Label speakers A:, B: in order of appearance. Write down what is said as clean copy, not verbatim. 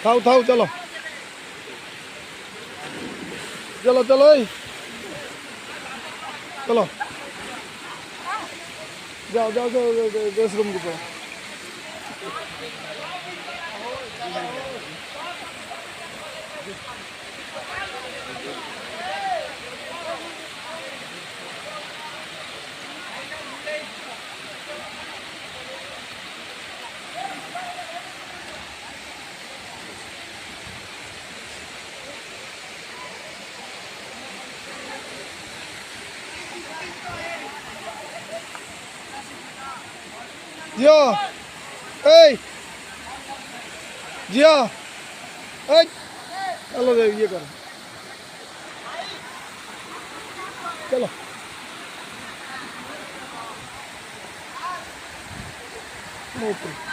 A: थाओ थाओ चलो चलो चलो चलो जाओ जाओ जाओ गैस रूम के पास जिया जिया चलो ये करो चलो ऊपर